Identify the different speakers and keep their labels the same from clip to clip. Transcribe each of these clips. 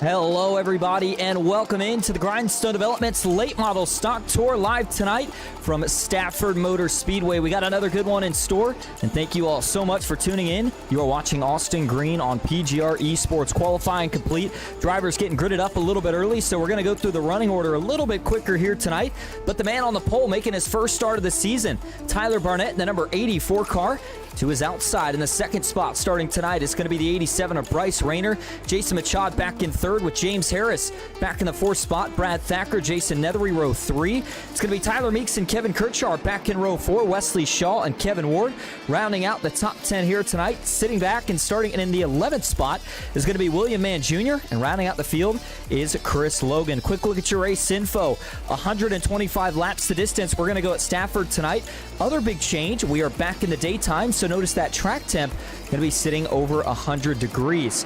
Speaker 1: Hello everybody and welcome into the Grindstone Developments Late Model Stock Tour live tonight from Stafford Motor Speedway. We got another good one in store, and thank you all so much for tuning in. You are watching Austin Green on PGR eSports. Qualifying complete. Drivers getting gridded up a little bit early, so we're going to go through the running order a little bit quicker here tonight. But the man on the pole making his first start of the season, Tyler Barnett in the number 84 car. To his outside in the second spot starting tonight is going to be the 87 of Bryce Rayner. Jason Machad back in third with James Harris back in the fourth spot. Brad Thacker, Jason Nethery, row 3. It's going to be Tyler Meeks and Kevin Kirchhoff back in row 4. Wesley Shaw and Kevin Ward rounding out the top 10 here tonight. Sitting back and starting in the 11th spot is going to be William Mann Jr. And rounding out the field is Chris Logan. Quick look at your race info. 125 laps the distance. We're going to go at Stafford tonight. Other big change, we are back in the daytime, so notice that track temp going to be sitting over 100 degrees.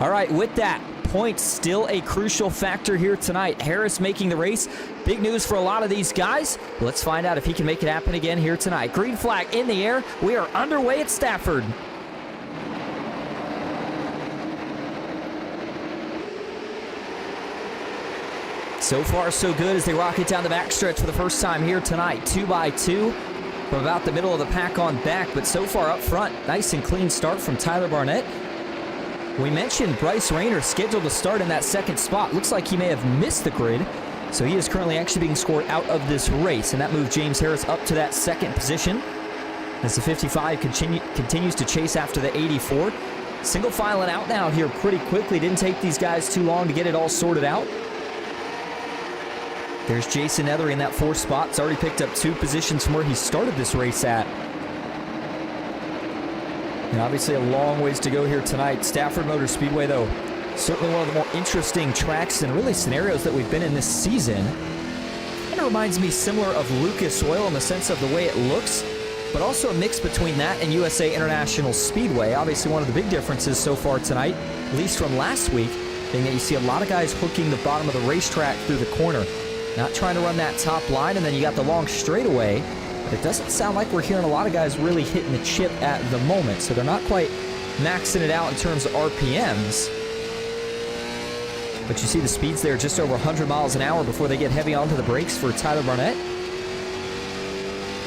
Speaker 1: All right, with that, points still a crucial factor here tonight. Harris making the race. Big news for a lot of these guys. Let's find out if he can make it happen again here tonight. Green flag in the air. We are underway at Stafford. So far, so good as they rocket down the backstretch for the first time here tonight. 2x2 from about the middle of the pack on back, but so far up front, nice and clean start from Tyler Barnett. We mentioned Bryce Rayner scheduled to start in that second spot. Looks like he may have missed the grid, so he is currently actually being scored out of this race, and that moved James Harris up to that second position as the 55 continues to chase after the 84. Single filing out now here pretty quickly. Didn't take these guys too long to get it all sorted out. There's Jason Nethery in that fourth spot. It's already picked up 2 positions from where he started this race at. And obviously a long ways to go here tonight. Stafford Motor Speedway, though, certainly one of the more interesting tracks and really scenarios that we've been in this season. Kind of reminds me similar of Lucas Oil in the sense of the way it looks, but also a mix between that and USA International Speedway. Obviously one of the big differences so far tonight, at least from last week, being that you see a lot of guys hooking the bottom of the racetrack through the corner. Not trying to run that top line, and then you got the long straightaway. But it doesn't sound like we're hearing a lot of guys really hitting the chip at the moment, so they're not quite maxing it out in terms of RPMs. But you see the speeds there just over 100 miles an hour before they get heavy onto the brakes for Tyler Barnett.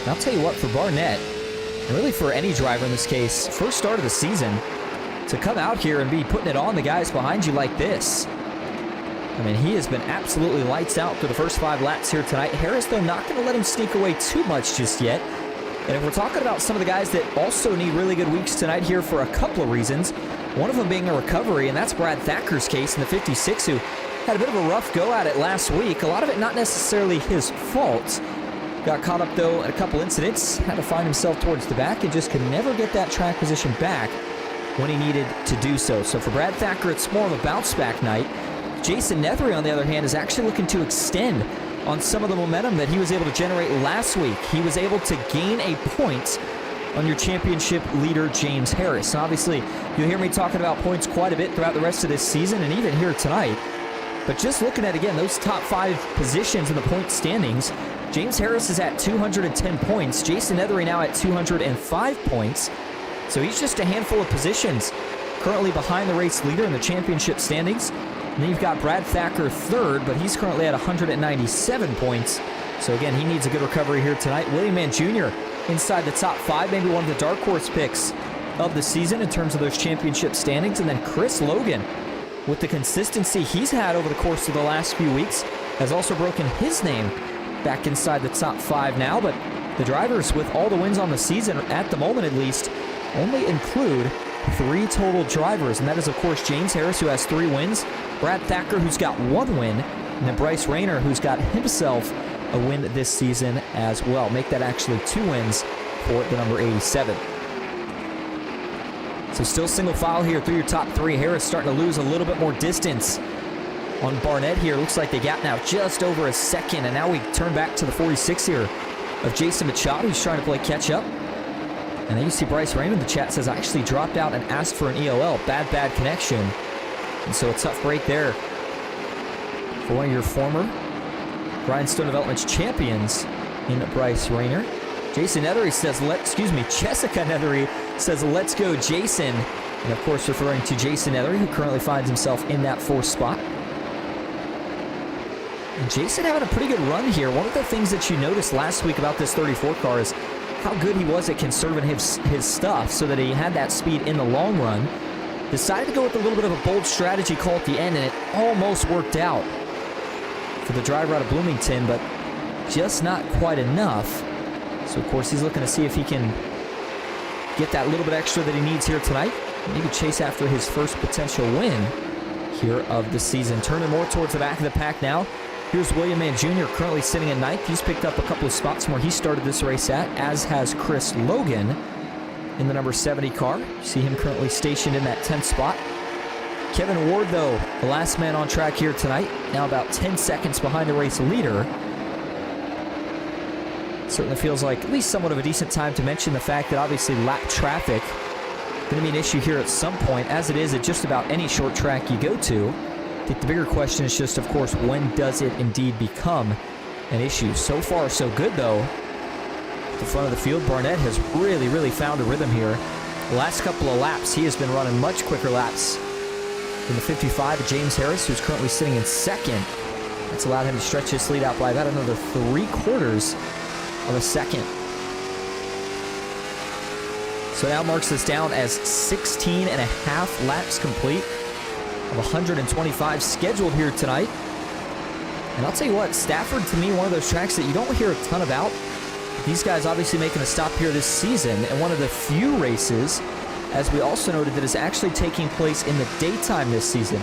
Speaker 1: And I'll tell you what, for Barnett, and really for any driver in this case, first start of the season, to come out here and be putting it on the guys behind you like this. I mean, he has been absolutely lights out for the first 5 laps here tonight. Harris, though, not going to let him sneak away too much just yet. And if we're talking about some of the guys that also need really good weeks tonight here for a couple of reasons, one of them being a recovery, and that's Brad Thacker's case in the 56, who had a bit of a rough go at it last week. A lot of it not necessarily his fault. Got caught up, though, in a couple incidents. Had to find himself towards the back and just could never get that track position back when he needed to do so. So for Brad Thacker, it's more of a bounce-back night. Jason Nethery, on the other hand, is actually looking to extend on some of the momentum that he was able to generate last week. He was able to gain a point on your championship leader, James Harris. And obviously, you'll hear me talking about points quite a bit throughout the rest of this season and even here tonight. But just looking at, again, those top 5 positions in the point standings, James Harris is at 210 points. Jason Nethery now at 205 points. So he's just a handful of positions currently behind the race leader in the championship standings. And then you've got Brad Thacker third, but he's currently at 197 points. So again, he needs a good recovery here tonight. William Mann Jr. inside the top 5, maybe one of the dark horse picks of the season in terms of those championship standings. And then Chris Logan, with the consistency he's had over the course of the last few weeks, has also broken his name back inside the top 5 now. But the drivers with all the wins on the season, at the moment at least, only include 3 total drivers, and that is, of course, James Harris, who has 3 wins, Brad Thacker, who's got 1 win, and then Bryce Rayner, who's got himself a win this season as well. Make that actually 2 wins for the number 87. So still single file here through your top 3. Harris starting to lose a little bit more distance on Barnett here. Looks like they gap now just over a second, and now we turn back to the 46 here of Jason Machado, who's trying to play catch-up. And then you see Bryce Rayner in the chat says, I actually dropped out and asked for an EOL. Bad connection. And so a tough break there for one of your former Grindstone Developments champions in Bryce Rayner. Jason Nethery says, Jessica Nethery says, let's go, Jason. And of course, referring to Jason Nethery, who currently finds himself in that 4th spot. And Jason having a pretty good run here. One of the things that you noticed last week about this 34 car is how good he was at conserving his stuff so that he had that speed in the long run. Decided to go with a little bit of a bold strategy call at the end, and it almost worked out for the driver out of Bloomington, but just not quite enough. So, of course, he's looking to see if he can get that little bit extra that he needs here tonight. Maybe chase after his first potential win here of the season. Turning more towards the back of the pack now. Here's William Mann Jr. currently sitting in 9th. He's picked up a couple of spots from where he started this race at, as has Chris Logan in the number 70 car. You see him currently stationed in that 10th spot. Kevin Ward, though, the last man on track here tonight, now about 10 seconds behind the race leader. Certainly feels like at least somewhat of a decent time to mention the fact that obviously lap traffic going to be an issue here at some point, as it is at just about any short track you go to. I think the bigger question is just, of course, when does it indeed become an issue? So far, so good, though. At the front of the field, Barnett has really found a rhythm here. The last couple of laps, he has been running much quicker laps than the 55 of James Harris, who's currently sitting in 2nd. That's allowed him to stretch his lead out by about another 3/4 of a second. So now marks this down as 16 and a half laps complete of 125 scheduled here tonight. And I'll tell you what, Stafford, to me, one of those tracks that you don't hear a ton about. These guys obviously making a stop here this season, and one of the few races, as we also noted, that is actually taking place in the daytime this season.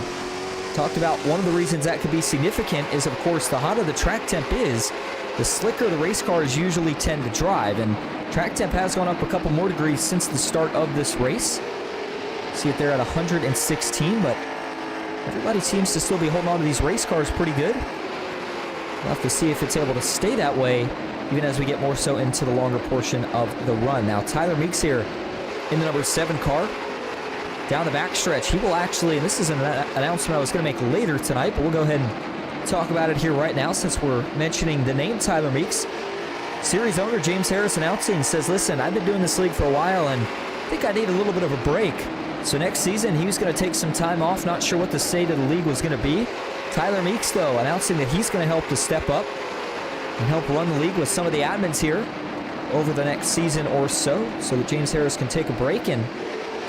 Speaker 1: Talked about one of the reasons that could be significant is, of course, the hotter the track temp is, the slicker the race cars usually tend to drive. And track temp has gone up a couple more degrees since the start of this race. See it there at 116, but everybody seems to still be holding on to these race cars pretty good. We'll have to see if it's able to stay that way, even as we get more so into the longer portion of the run. Now, Tyler Meeks here in the number 7 car. Down the backstretch, he will actually, and this is an announcement I was going to make later tonight, but we'll go ahead and talk about it here right now since we're mentioning the name Tyler Meeks. Series owner James Harris announcing, says, listen, I've been doing this league for a while, and I think I need a little bit of a break. So next season, he was going to take some time off. Not sure what the state of the league was going to be. Tyler Meeks, though, announcing that he's going to help to step up and help run the league with some of the admins here over the next season or so that James Harris can take a break and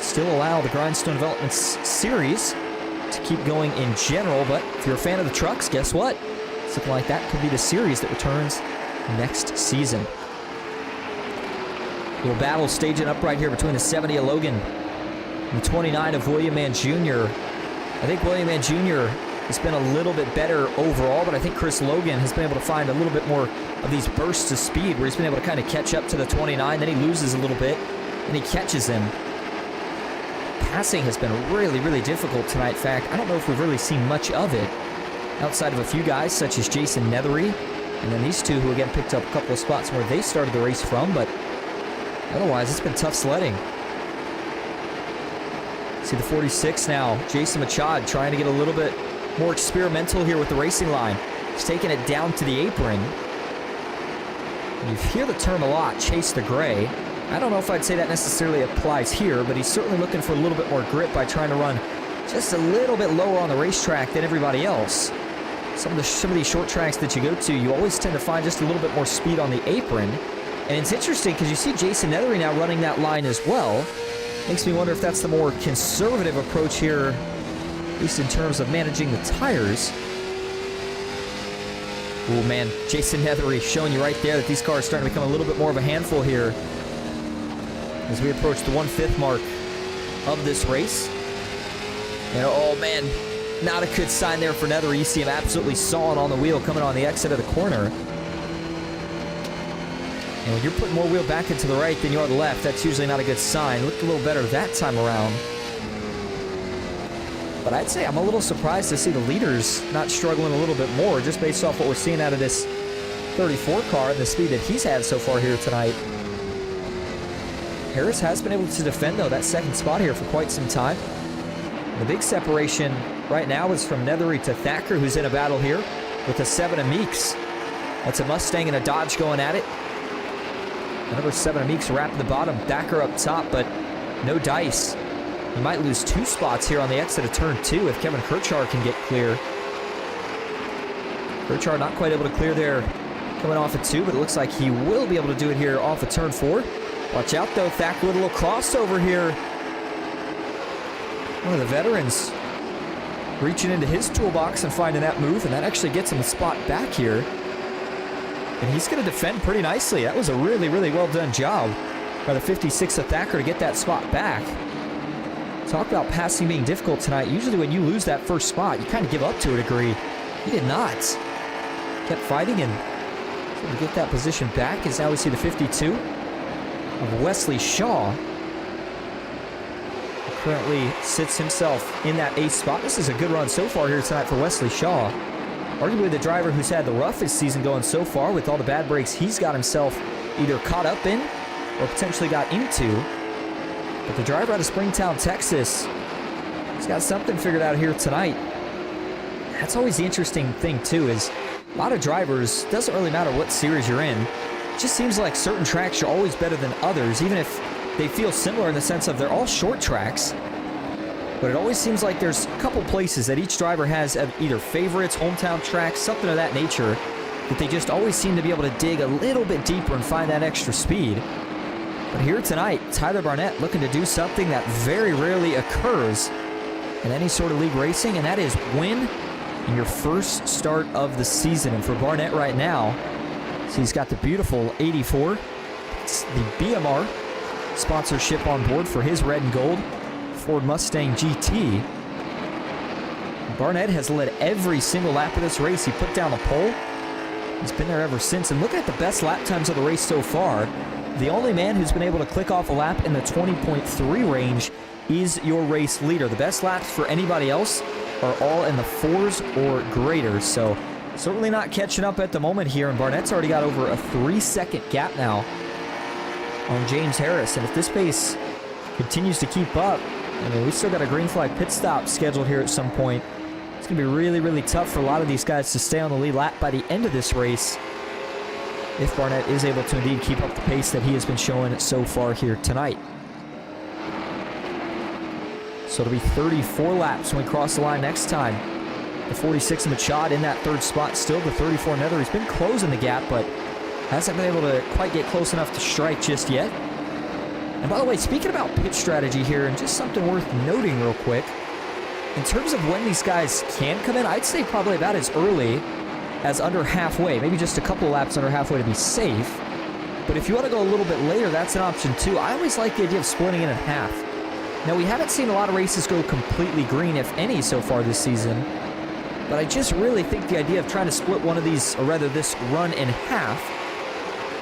Speaker 1: still allow the Grindstone Development Series to keep going in general. But if you're a fan of the trucks, guess what? Something like that could be the series that returns next season. Little battle staging up right here between the 70 of Logan and the 29 of William Mann Jr. I think William Mann Jr. has been a little bit better overall, but I think Chris Logan has been able to find a little bit more of these bursts of speed where he's been able to kind of catch up to the 29, then he loses a little bit, and he catches him. Passing has been really difficult tonight. In fact, I don't know if we've really seen much of it outside of a few guys such as Jason Nethery, and then these two who again picked up a couple of spots where they started the race from, but otherwise it's been tough sledding. See the 46 now, Jason Machad trying to get a little bit more experimental here with the racing line. He's taking it down to the apron. You hear the term a lot, chase the gray. I don't know if I'd say that necessarily applies here, but he's certainly looking for a little bit more grip by trying to run just a little bit lower on the racetrack than everybody else. Some of these short tracks that you go to, you always tend to find just a little bit more speed on the apron. And it's interesting because you see Jason Nethery now running that line as well. Makes me wonder if that's the more conservative approach here, at least in terms of managing the tires. Oh man, Jason Nethery showing you right there that these cars are starting to become a little bit more of a handful here as we approach the 1/5 mark of this race. And oh man, not a good sign there for Nethery. You see him absolutely sawing on the wheel coming on the exit of the corner. And when you're putting more wheel back into the right than you are the left, that's usually not a good sign. Looked a little better that time around. But I'd say I'm a little surprised to see the leaders not struggling a little bit more, just based off what we're seeing out of this 34 car and the speed that he's had so far here tonight. Harris has been able to defend, though, that second spot here for quite some time. The big separation right now is from Nethery to Thacker, who's in a battle here with the 7 of Meeks. That's a Mustang and a Dodge going at it. The number 7 of Meeks wrapping the bottom, Thacker up top, but no dice. He might lose 2 spots here on the exit of turn 2 if Kevin Kirchard can get clear. Kirchard not quite able to clear there coming off of 2, but it looks like he will be able to do it here off of turn 4. Watch out though, Thacker with a little crossover here. One of the veterans reaching into his toolbox and finding that move, and that actually gets him a spot back here. And he's going to defend pretty nicely. That was a really, really well done job by the 56 of Thacker to get that spot back. Talk about passing being difficult tonight. Usually when you lose that first spot, you kind of give up to a degree. He did not. Kept fighting and able to get that position back, as now we see the 52 of Wesley Shaw. He currently sits himself in that 8th spot. This is a good run so far here tonight for Wesley Shaw. Arguably the driver who's had the roughest season going so far with all the bad breaks he's got himself either caught up in or potentially got into. But the driver out of Springtown, Texas, he's got something figured out here tonight. That's always the interesting thing too, is a lot of drivers, doesn't really matter what series you're in, it just seems like certain tracks are always better than others, even if they feel similar in the sense of they're all short tracks. But it always seems like there's a couple places that each driver has either favorites, hometown tracks, something of that nature, that they just always seem to be able to dig a little bit deeper and find that extra speed. But here tonight, Tyler Barnett looking to do something that very rarely occurs in any sort of league racing, and that is win in your first start of the season. And for Barnett right now, so he's got the beautiful 84. It's the BMR sponsorship on board for his red and gold Ford Mustang GT. Barnett has led every single lap of this race. He put down the pole. He's been there ever since. And look at the best lap times of the race so far. The only man who's been able to click off a lap in the 20.3 range is your race leader. The best laps for anybody else are all in the 4s or greater. So certainly not catching up at the moment here. And Barnett's already got over a 3-second gap now on James Harris. And if this pace continues to keep up, I mean, we still got a green flag pit stop scheduled here at some point. It's going to be really, really tough for a lot of these guys to stay on the lead lap by the end of this race if Barnett is able to indeed keep up the pace that he has been showing so far here tonight. So it'll be 34 laps when we cross the line next time. The 46 Machad in that 3rd spot still. The 34 Nether, he's been closing the gap, but hasn't been able to quite get close enough to strike just yet. And by the way, speaking about pit strategy here, and just something worth noting real quick, in terms of when these guys can come in, I'd say probably about as early as under halfway, maybe just a couple of laps under halfway to be safe. But if you want to go a little bit later, that's an option too. I always like the idea of splitting it in half. Now, we haven't seen a lot of races go completely green, if any, so far this season. But I just really think the idea of trying to split one of these, or rather this run in half,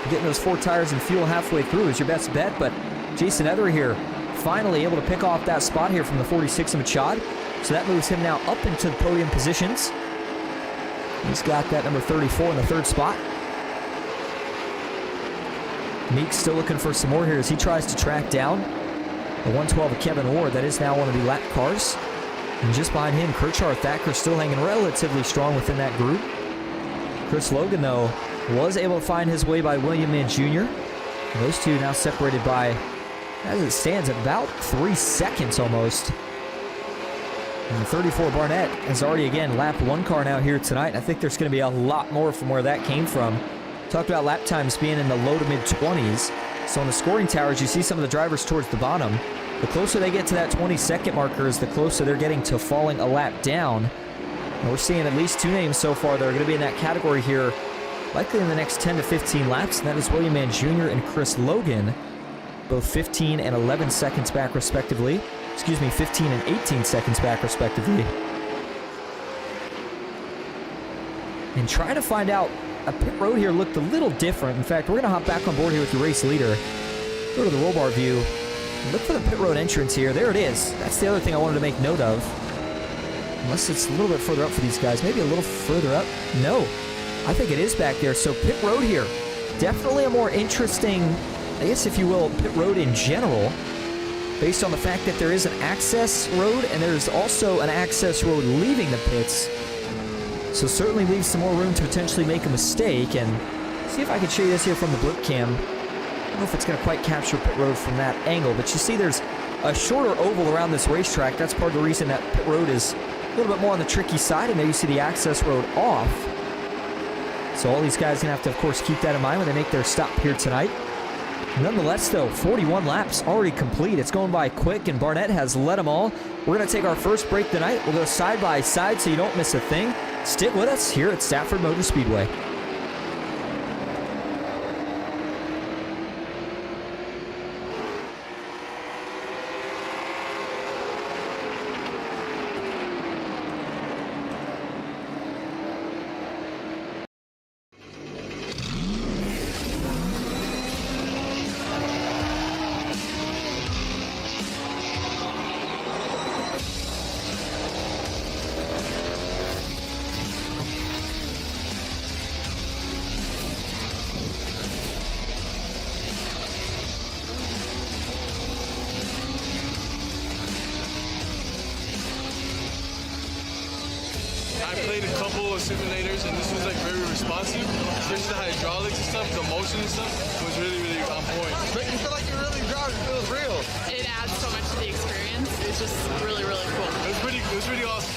Speaker 1: getting those 4 tires and fuel halfway through is your best bet. But Jason Ethery here finally able to pick off that spot here from the 46 Machad. So that moves him now up into the podium positions. He's got that number 34 in the 3rd spot. Meek's still looking for some more here as he tries to track down the 112 of Kevin Ward. That is now one of the lap cars. And just behind him, Kirchard Thacker still hanging relatively strong within that group. Chris Logan, though, was able to find his way by William Mann Jr. And those two now separated by, as it stands, about 3 seconds almost. And the 34 Barnett has already, again, lapped 1 car now here tonight. I think there's going to be a lot more from where that came from. Talked about lap times being in the low to mid-20s. So on the scoring towers, you see some of the drivers towards the bottom. The closer they get to that 20-second marker is the closer they're getting to falling a lap down. And we're seeing at least 2 names so far that are going to be in that category here, likely in the next 10 to 15 laps, and that is William Mann Jr. and Chris Logan, both 15 and 11 seconds back respectively. Excuse me, 15 and 18 seconds back respectively. And trying to find out, a pit road here looked a little different. In fact, we're going to hop back on board here with your race leader. Go to the roll bar view. Look for the pit road entrance here. There it is. That's the other thing I wanted to make note of. Unless it's a little bit further up for these guys. Maybe a little further up. No. I think it is back there. So pit road here. Definitely a more interesting, I guess if you will, pit road in general. Based on the fact that there is an access road and there's also an access road leaving the pits. So certainly leaves some more room to potentially make a mistake. And see if I can show you this here from the blip cam. I don't know if it's going to quite capture pit road from that angle, but you see there's a shorter oval around this racetrack. That's part of the reason that pit road is a little bit more on the tricky side, and there you see the access road off. So all these guys are going to have to, of course, keep that in mind when they make their stop here tonight. Nonetheless, though, 41 laps already complete. It's going by quick, and Barnett has led them all. We're going to take our first break tonight. We'll go side by side so you don't miss a thing. Stick with us here at Stafford Motor Speedway.
Speaker 2: I played a couple of simulators, and this was like very responsive, especially the hydraulics and stuff, the motion and stuff was really, really on point.
Speaker 3: But you feel like you're really driving, it feels real.
Speaker 4: It adds so much to the experience. It's just really, really cool.
Speaker 2: It was pretty awesome.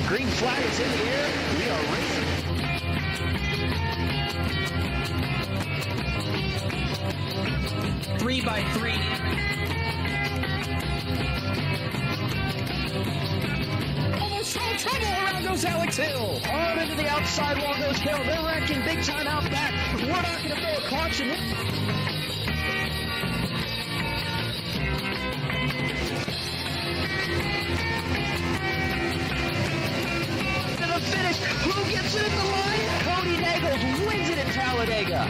Speaker 3: Green flag is in the air. We are racing.
Speaker 5: Three by three.
Speaker 3: Almost all trouble. Around goes Alex Hill. On into the outside wall goes Hill. They're wrecking big time out back. We're not going to throw a caution. Finish. Who gets it at the line? Cody Nagels wins it in Talladega.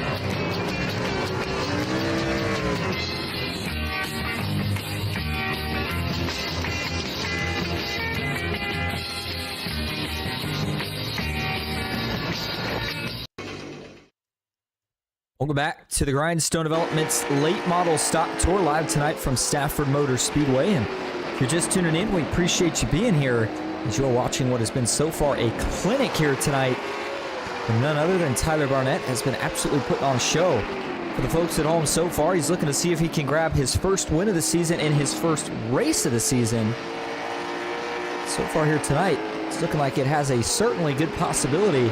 Speaker 1: Welcome back to the Grindstone Development's late model stock tour live tonight from Stafford Motor Speedway. And if you're just tuning in, we appreciate you being here as you're watching what has been so far a clinic here tonight. And none other than Tyler Barnett has been absolutely putting on a show. For the folks at home so far, he's looking to see if he can grab his first win of the season in his first race of the season. So far here tonight, it's looking like it has a certainly good possibility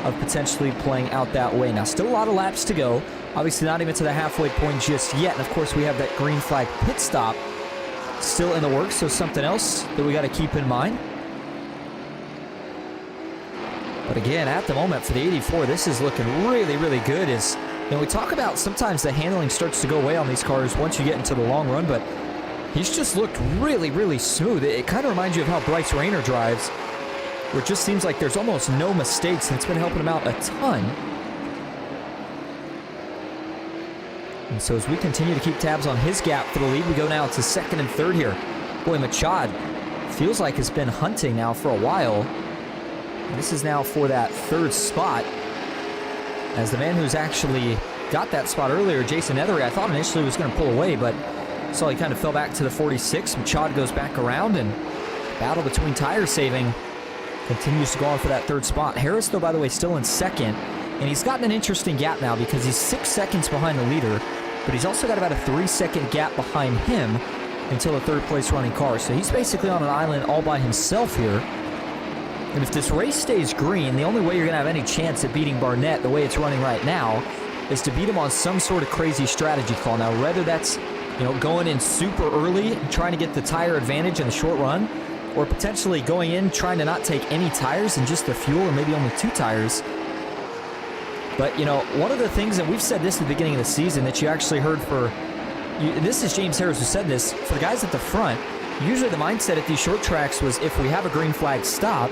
Speaker 1: of potentially playing out that way. Now, still a lot of laps to go. Obviously not even to the halfway point just yet. And of course, we have that green flag pit stop still in the works, so something else that we got to keep in mind. But again, at the moment for the 84, this is looking really, really good. As you know, we talk about sometimes the handling starts to go away on these cars once you get into the long run, but he's just looked really, really smooth. It kind of reminds you of how Bryce Rayner drives, where it just seems like there's almost no mistakes, and it's been helping him out a ton. And so as we continue to keep tabs on his gap for the lead, we go now to second and third here. Boy, Machad feels like has been hunting now for a while. And this is now for that third spot, as the man who's actually got that spot earlier, Jason Ethery, I thought initially was going to pull away, but saw he kind of fell back to the 46. Machad goes back around, and battle between tire saving continues to go on for that third spot. Harris, though, by the way, still in second, and he's gotten an interesting gap now because he's 6 seconds behind the leader, but he's also got about a 3-second gap behind him until the third place running car. So he's basically on an island all by himself here. And if this race stays green, the only way you're going to have any chance at beating Barnett the way it's running right now is to beat him on some sort of crazy strategy call. Now, whether that's going in super early and trying to get the tire advantage in the short run, or potentially going in trying to not take any tires and just the fuel, or maybe only 2 tires. But, you know, one of the things, and we've said this at the beginning of the season, that you actually heard this is James Harris who said this, for the guys at the front, usually the mindset at these short tracks was if we have a green flag stop,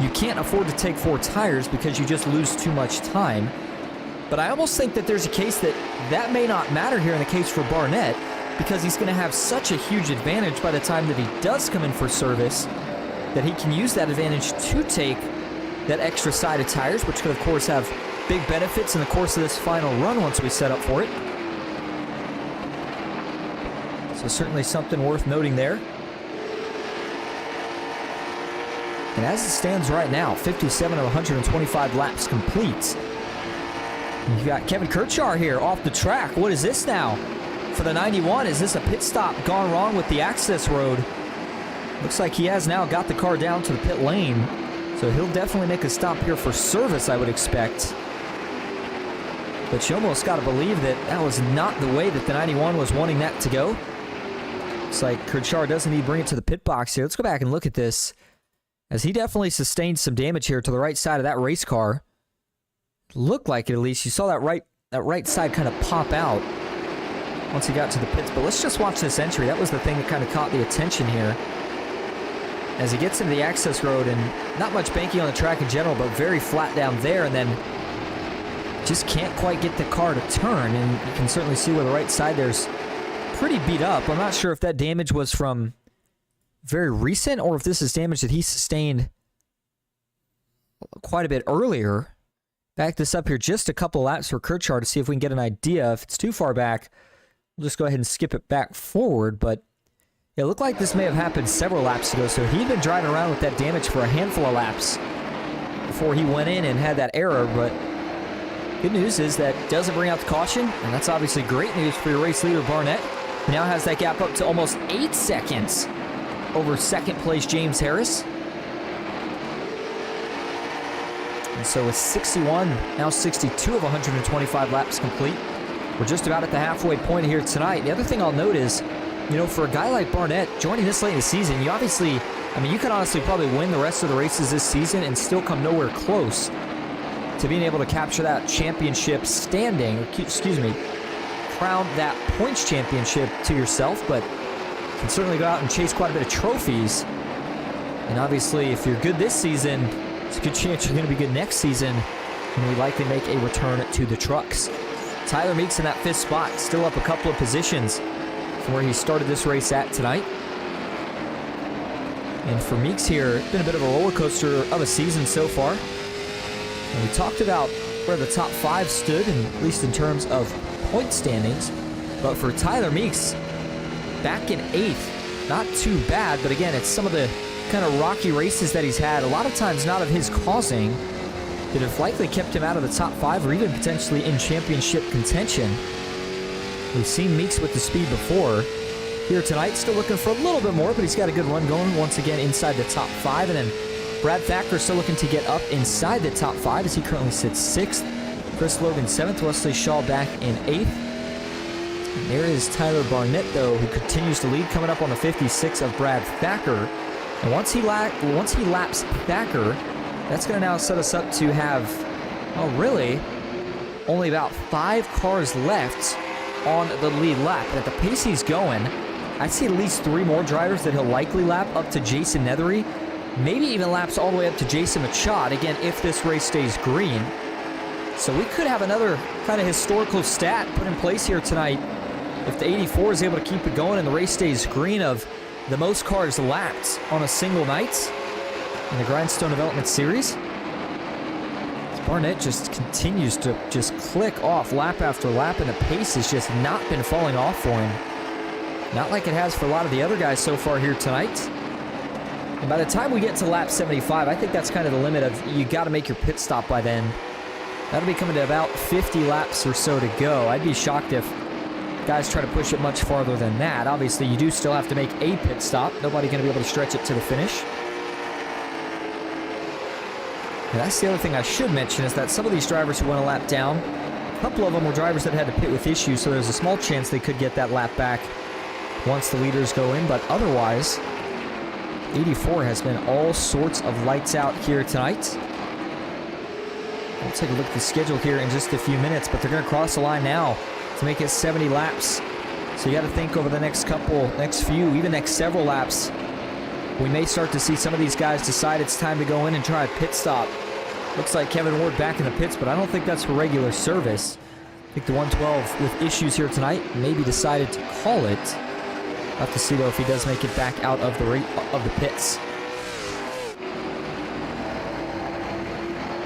Speaker 1: you can't afford to take 4 tires because you just lose too much time. But I almost think that there's a case that may not matter here in the case for Barnett, because he's going to have such a huge advantage by the time that he does come in for service, that he can use that advantage to take that extra side of tires, which could, of course, have big benefits in the course of this final run once we set up for it. So certainly something worth noting there. And as it stands right now, 57 of 125 laps complete. You've got Kevin Kirchar here off the track. What is this now? For the 91, is this a pit stop gone wrong with the access road? Looks like he has now got the car down to the pit lane. So he'll definitely make a stop here for service, I would expect. But you almost got to believe that that was not the way that the 91 was wanting that to go. Looks like Kirchar doesn't need to bring it to the pit box here. Let's go back and look at this, as he definitely sustained some damage here to the right side of that race car. Looked like it, at least. You saw that right side kind of pop out once he got to the pits. But let's just watch this entry. That was the thing that kind of caught the attention here. As he gets into the access road, and not much banking on the track in general, but very flat down there, and then just can't quite get the car to turn. And you can certainly see where the right side there's pretty beat up. I'm not sure if that damage was from very recent or if this is damage that he sustained quite a bit earlier. Back this up here just a couple laps for Kirchar to see if we can get an idea. If it's too far back, we'll just go ahead and skip it back forward. But it looked like this may have happened several laps ago, so he'd been driving around with that damage for a handful of laps before he went in and had that error. But good news is that doesn't bring out the caution, and that's obviously great news for your race leader, Barnett. He now has that gap up to almost 8 seconds over second place James Harris. And so with 61, now 62 of 125 laps complete, we're just about at the halfway point here tonight. The other thing I'll note is, you know, for a guy like Barnett, joining this late in the season, you obviously, I mean, you could honestly probably win the rest of the races this season and still come nowhere close to being able to capture that championship standing, crown that points championship to yourself, but you can certainly go out and chase quite a bit of trophies. And obviously, if you're good this season, it's a good chance you're going to be good next season, and we likely make a return to the trucks. Tyler Meeks in that 5th spot, still up a couple of positions from where he started this race at tonight. And for Meeks here, it's been a bit of a roller coaster of a season so far. And we talked about where the top 5 stood, and at least in terms of point standings. But for Tyler Meeks, back in 8th, not too bad. But again, it's some of the kind of rocky races that he's had, a lot of times not of his causing, that have likely kept him out of the top 5 or even potentially in championship contention. We've seen Meeks with the speed before. Here tonight, still looking for a little bit more, but he's got a good run going once again inside the top 5. And then Brad Thacker still looking to get up inside the top 5 as he currently sits 6th. Chris Logan 7th, Wesley Shaw back in 8th. And there is Tyler Barnett, though, who continues to lead, coming up on the 56 of Brad Thacker. And once he laps Thacker, that's going to now set us up to have, well, really, only about 5 cars left on the lead lap. And at the pace he's going, I see at least 3 more drivers that he'll likely lap up to Jason Nethery. Maybe even laps all the way up to Jason Machad, again, if this race stays green. So we could have another kind of historical stat put in place here tonight if the 84 is able to keep it going and the race stays green, of the most cars lapped on a single night in the Grindstone Development Series. Barnett just continues to just click off lap after lap, and the pace has just not been falling off for him. Not like it has for a lot of the other guys so far here tonight. And by the time we get to lap 75, I think that's kind of the limit of you got to make your pit stop by then. That'll be coming to about 50 laps or so to go. I'd be shocked if guys try to push it much farther than that. Obviously, you do still have to make a pit stop. Nobody going to be able to stretch it to the finish. And that's the other thing I should mention, is that some of these drivers who went a lap down, a couple of them were drivers that had to pit with issues, so there's a small chance they could get that lap back once the leaders go in. But otherwise, 84 has been all sorts of lights out here tonight. We'll take a look at the schedule here in just a few minutes, but they're going to cross the line now to make it 70 laps. So you got to think over the next few, even next several laps, we may start to see some of these guys decide it's time to go in and try a pit stop. Looks like Kevin Ward back in the pits, but I don't think that's for regular service. I think the 112 with issues here tonight maybe decided to call it. We'll have to see, though, if he does make it back out of the pits.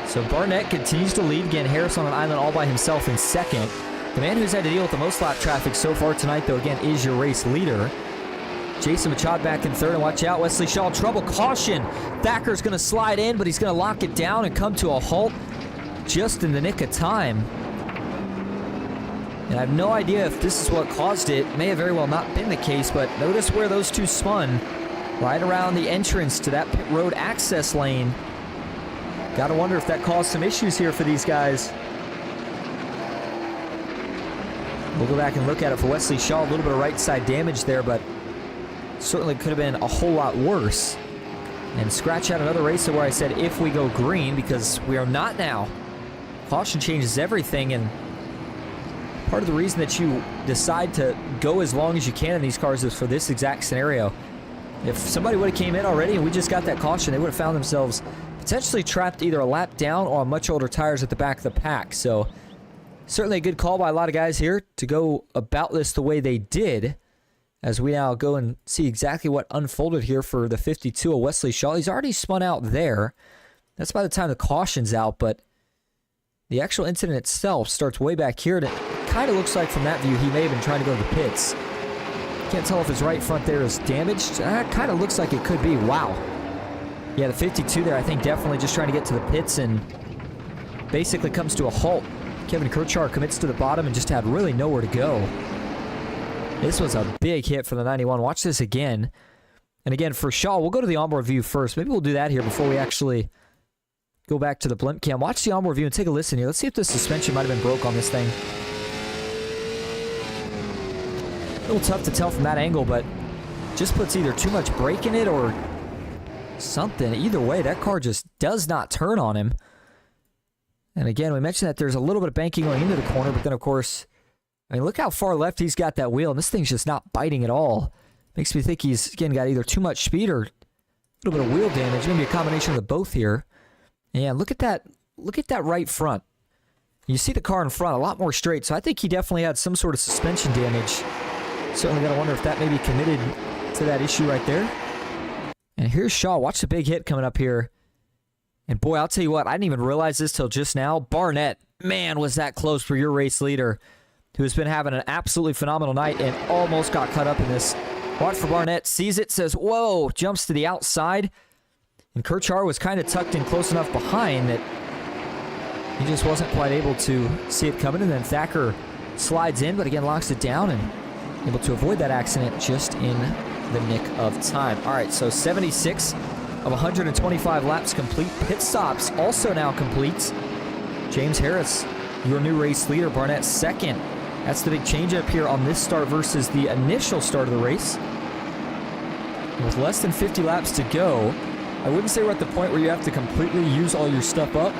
Speaker 1: So Barnett continues to lead. Again, Harris on an island all by himself in second. The man who's had to deal with the most lap traffic so far tonight, though, again, is your race leader. Jason Machad back in third, and watch out, Wesley Shaw, trouble, caution. Thacker's going to slide in, but he's going to lock it down and come to a halt just in the nick of time. And I have no idea if this is what caused it. May have very well not been the case, but notice where those two spun. Right around the entrance to that pit road access lane. Got to wonder if that caused some issues here for these guys. We'll go back and look at it for Wesley Shaw. A little bit of right side damage there, but certainly could have been a whole lot worse. And scratch out another racer where I said if we go green, because we are not now. Caution changes everything, and part of the reason that you decide to go as long as you can in these cars is for this exact scenario. If somebody would have came in already and we just got that caution, they would have found themselves potentially trapped either a lap down or on much older tires at the back of the pack. So certainly a good call by a lot of guys here to go about this the way they did, as we now go and see exactly what unfolded here for the 52 of Wesley Shaw. He's already spun out there. That's by the time the caution's out, but the actual incident itself starts way back here. And it kind of looks like from that view he may have been trying to go to the pits. Can't tell if his right front there is damaged. Kind of looks like it could be. Wow. Yeah, the 52 there, I think, definitely just trying to get to the pits and basically comes to a halt. Kevin Kirchar commits to the bottom and just had really nowhere to go. This was a big hit for the 91. Watch this again. And again, for Shaw, we'll go to the onboard view first. Maybe we'll do that here before we actually go back to the blimp cam. Watch the onboard view and take a listen here. Let's see if the suspension might have been broke on this thing. A little tough to tell from that angle, but just puts either too much brake in it or something. Either way, that car just does not turn on him. And again, we mentioned that there's a little bit of banking going into the corner, but then, of course, I mean, look how far left he's got that wheel, and this thing's just not biting at all. Makes me think he's, again, got either too much speed or a little bit of wheel damage. Maybe a combination of the both here. And look at that right front. You see the car in front, a lot more straight, so I think he definitely had some sort of suspension damage. Certainly got to wonder if that may be committed to that issue right there. And here's Shaw. Watch the big hit coming up here. And boy, I'll tell you what, I didn't even realize this till just now. Barnett, man, was that close for your race leader, who has been having an absolutely phenomenal night and almost got caught up in this. Watch for Barnett, sees it, says, whoa, jumps to the outside. And Kirchar was kind of tucked in close enough behind that he just wasn't quite able to see it coming. And then Thacker slides in, but again locks it down and able to avoid that accident just in the nick of time. All right, so 76 of 125 laps complete. Pit stops also now complete. James Harris, your new race leader. Barnett second. That's the big change up here on this start versus the initial start of the race. With less than 50 laps to go, I wouldn't say we're at the point where you have to completely use all your stuff up,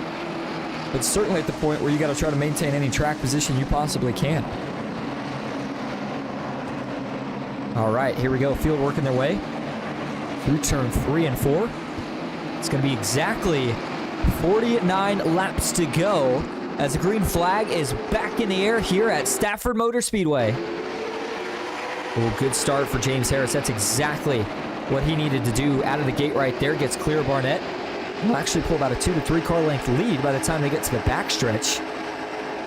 Speaker 1: but certainly at the point where you got to try to maintain any track position you possibly can. All right, here we go. Field working their way through turn 3 and 4. It's going to be exactly 49 laps to go as the green flag is back in the air here at Stafford Motor Speedway. Oh, good start for James Harris. That's exactly what he needed to do out of the gate right there. Gets clear of Barnett. He'll actually pull about a 2 to 3 car length lead by the time they get to the backstretch.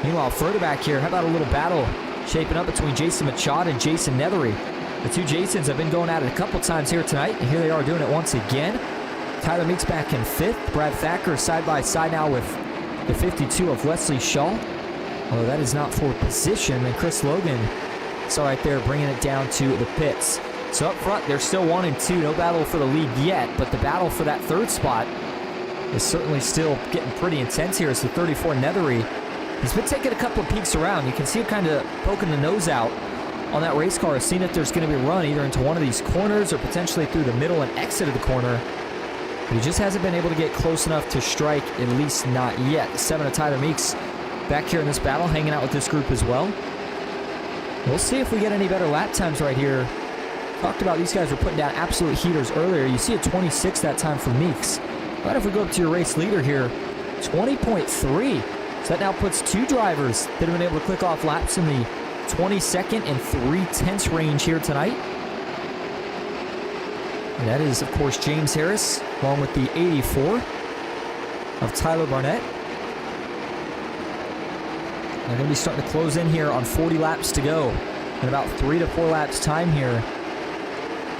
Speaker 1: Meanwhile, further back here, how about a little battle shaping up between Jason Machad and Jason Nethery? The two Jasons have been going at it a couple times here tonight, and here they are doing it once again. Tyler Meeks back in 5th. Brad Thacker side by side now with the 52 of Wesley Shaw. Although that is not for position. And Chris Logan saw right there bringing it down to the pits. So up front, they're still 1 and 2. No battle for the lead yet, but the battle for that 3rd spot is certainly still getting pretty intense here as the 34 Nethery has been taking a couple of peeks around. You can see him kind of poking the nose out on that race car has seen if there's going to be a run either into one of these corners or potentially through the middle and exit of the corner. But he just hasn't been able to get close enough to strike, at least not yet. 7 of Tyler Meeks back here in this battle, hanging out with this group as well. We'll see if we get any better lap times right here. Talked about these guys were putting down absolute heaters earlier. You see a 26 that time for Meeks. But if we go up to your race leader here, 20.3. So that now puts 2 drivers that have been able to click off laps in the 22nd and 3/10 range here tonight. And that is, of course, James Harris, along with the 84 of Tyler Barnett. They're going to be starting to close in here on 40 laps to go. In about 3 to 4 laps time here.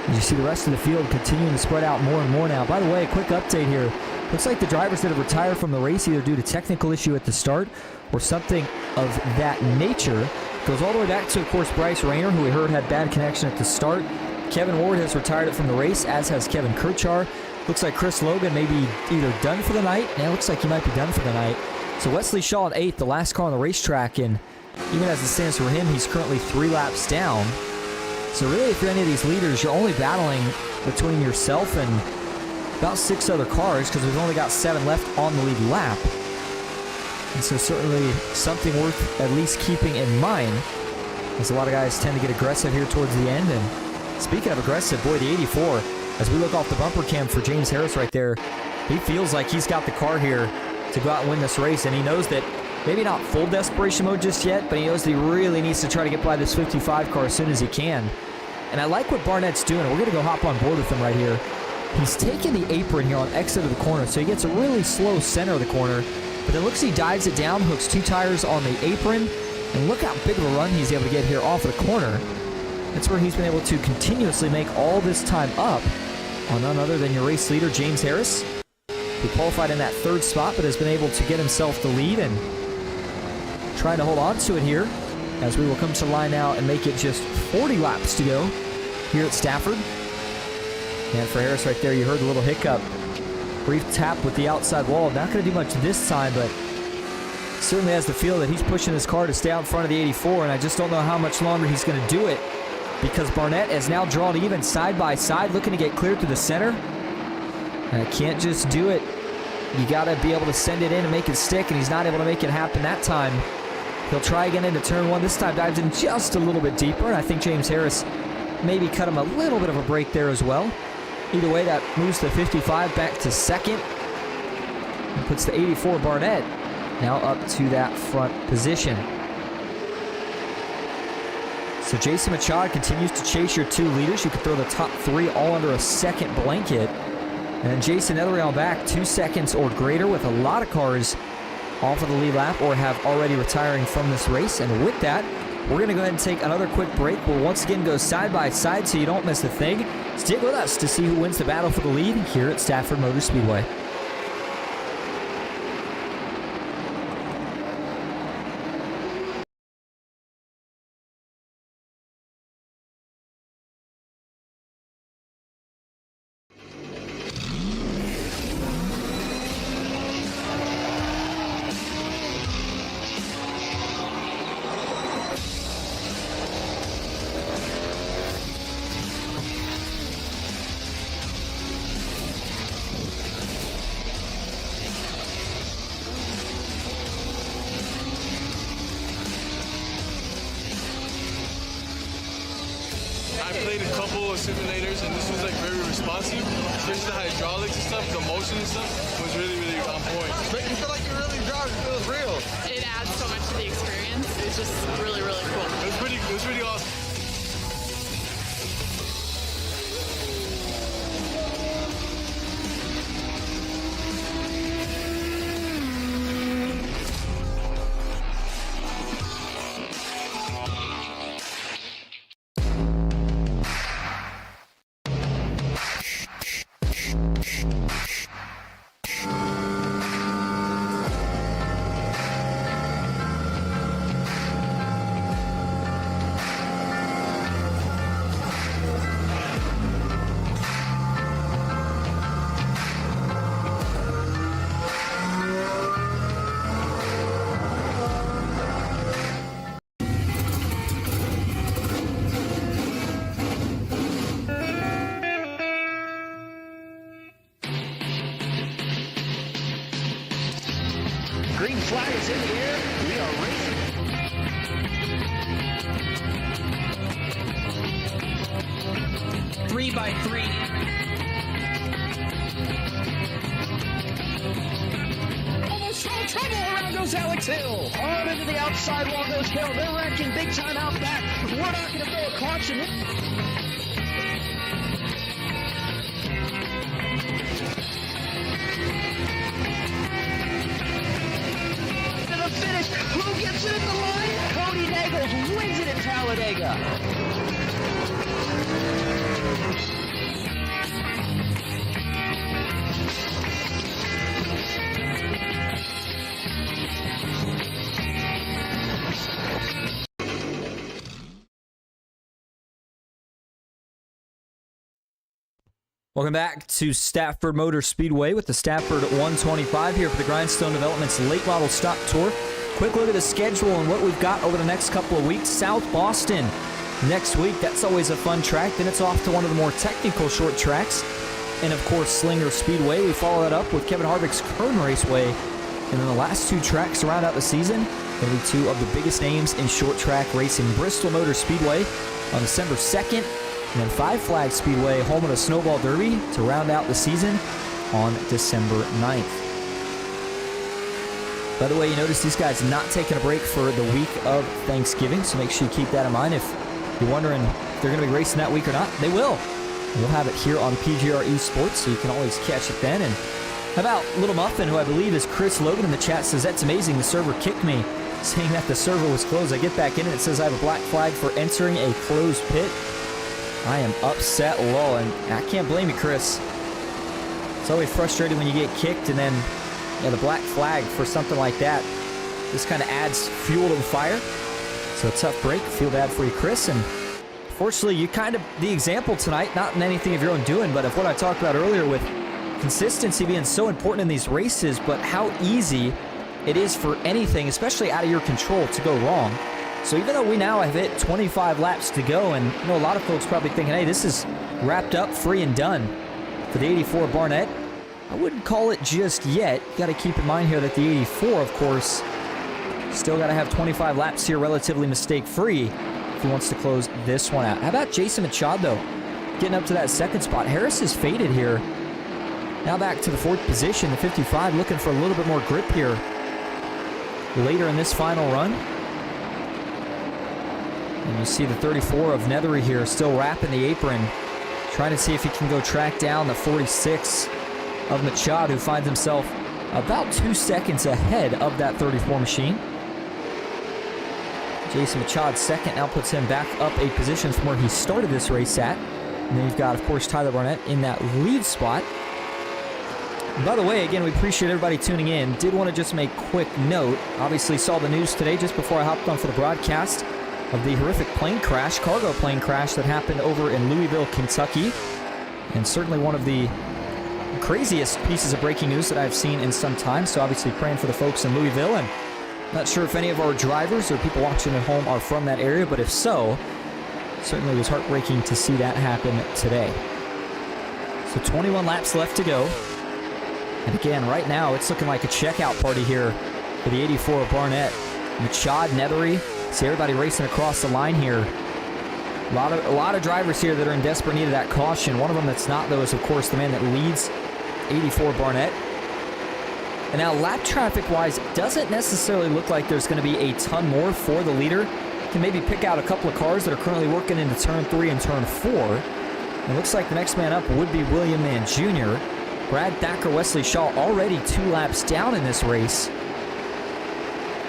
Speaker 1: As you see the rest of the field continuing to spread out more and more now. By the way, a quick update here. Looks like the drivers that have retired from the race either due to technical issue at the start or something of that nature. Goes all the way back to, of course, Bryce Rayner, who we heard had bad connection at the start. Kevin Ward has retired from the race, as has Kevin Kirchar. Looks like Chris Logan may be either done for the night. Now it looks like he might be done for the night. So Wesley Shaw at 8th, the last car on the racetrack, and even as it stands for him, he's currently 3 laps down. So really, if you're any of these leaders, you're only battling between yourself and about 6 other cars, because we've only got 7 left on the lead lap. And so certainly something worth at least keeping in mind, as a lot of guys tend to get aggressive here towards the end. And speaking of aggressive, boy, the 84, as we look off the bumper cam for James Harris right there, he feels like he's got the car here to go out and win this race, and he knows that maybe not full desperation mode just yet, but he knows that he really needs to try to get by this 55 car as soon as he can. And I like what Barnett's doing. We're going to go hop on board with him right here. He's taking the apron here on exit of the corner, so he gets a really slow center of the corner, but then looks he dives it down, hooks 2 tires on the apron, and look how big of a run he's able to get here off of the corner. That's where he's been able to continuously make all this time up on none other than your race leader, James Harris, who qualified in that 3rd spot, but has been able to get himself the lead and trying to hold on to it here, as we will come to the line now and make it just 40 laps to go here at Stafford. And for Harris right there, you heard the little hiccup. Brief tap with the outside wall. Not going to do much this time, but certainly has the feel that he's pushing his car to stay out in front of the 84, and I just don't know how much longer he's going to do it, because Barnett has now drawn even side by side, looking to get clear to the center. And I can't just do it. You got to be able to send it in and make it stick, and he's not able to make it happen that time. He'll try again into turn 1. This time dives in just a little bit deeper, and I think James Harris maybe cut him a little bit of a break there as well. Either way, that moves the 55 back to 2nd. And puts the 84 Barnett now up to that front position. So Jason Machado continues to chase your 2 leaders. You can throw the top 3 all under a 2nd blanket. And then Jason Ethereal back 2 seconds or greater, with a lot of cars off of the lead lap or have already retiring from this race. And with that, we're going to go ahead and take another quick break. We'll once again go side by side so you don't miss a thing. Stick with us to see who wins the battle for the lead here at Stafford Motor Speedway.
Speaker 2: I played a couple of simulators, and this was like very responsive. Especially the hydraulics and stuff, the motion and stuff was really, really on point.
Speaker 5: But you feel like you're really driving, it feels real.
Speaker 4: It adds so much to the experience. It's just really, really cool.
Speaker 2: It was pretty awesome.
Speaker 3: flag is in the air. We are racing.
Speaker 6: Three by three.
Speaker 3: Almost no trouble. Around goes Alex Hill. On into the outside wall goes Hill. They're wrecking big time out back. We're not going to throw a caution. To the finish. Who gets it at the line? Cody Nagels wins it at Talladega.
Speaker 1: Welcome back to Stafford Motor Speedway with the Stafford 125 here for the Grindstone Development's late model stock tour. Quick look at the schedule and what we've got over the next couple of weeks. South Boston next week. That's always a fun track. Then it's off to one of the more technical short tracks. And of course, Slinger Speedway. We follow that up with Kevin Harvick's Kern Raceway. And then the last two tracks to round out the season, going to be two of the biggest names in short track racing. Bristol Motor Speedway on December 2nd. And then Five Flag Speedway, home of the Snowball Derby, to round out the season on December 9th. By the way, you notice these guys not taking a break for the week of Thanksgiving, so make sure you keep that in mind. If you're wondering if they're going to be racing that week or not, they will. We'll have it here on PGR eSports, so you can always catch it then. And how about Little Muffin, who I believe is Chris Logan in the chat, says, that's amazing, the server kicked me, saying that the server was closed. I get back in and it says I have a black flag for entering a closed pit. I am upset, lol, and I can't blame you, Chris. It's always frustrating when you get kicked and then the black flag for something like that. This kind of adds fuel to the fire. So a tough break. Feel bad for you, Chris. And fortunately, you kind of the example tonight, not in anything of your own doing, but of what I talked about earlier with consistency being so important in these races, but how easy it is for anything, especially out of your control, to go wrong. So even though we now have hit 25 laps to go, and you know a lot of folks probably thinking, hey, this is wrapped up, free and done for the 84 Barnett, I wouldn't call it just yet. You got to keep in mind here that the 84, of course, still got to have 25 laps here relatively mistake-free if he wants to close this one out. How about Jason Machado, though, getting up to that second spot? Harris is faded here. Now back to the fourth position, the 55, looking for a little bit more grip here later in this final run. And you see the 34 of Nethery here still wrapping the apron, trying to see if he can go track down the 46 of Machado, who finds himself about 2 seconds ahead of that 34 machine. Jason Machado's second now puts him back up a position from where he started this race at. And then you've got, of course, Tyler Barnett in that lead spot. And by the way, again, we appreciate everybody tuning in. Did want to just make quick note. Obviously saw the news today just before I hopped on for the broadcast of the horrific plane crash, cargo plane crash that happened over in Louisville, Kentucky. And certainly one of the craziest pieces of breaking news that I've seen in some time. So obviously praying for the folks in Louisville. And not sure if any of our drivers or people watching at home are from that area, but if so, certainly was heartbreaking to see that happen today. So 21 laps left to go. And again, right now, it's looking like a checkout party here for the 84 Barnett. Machado, Nethery, see everybody racing across the line here. A lot of drivers here that are in desperate need of that caution. One of them that's not, though, is, of course, the man that leads 84 Barnett. And now, lap traffic-wise, it doesn't necessarily look like there's going to be a ton more for the leader. You can maybe pick out a couple of cars that are currently working into Turn 3 and Turn 4. It looks like the next man up would be William Mann Jr. Brad Thacker, Wesley Shaw already 2 laps down in this race.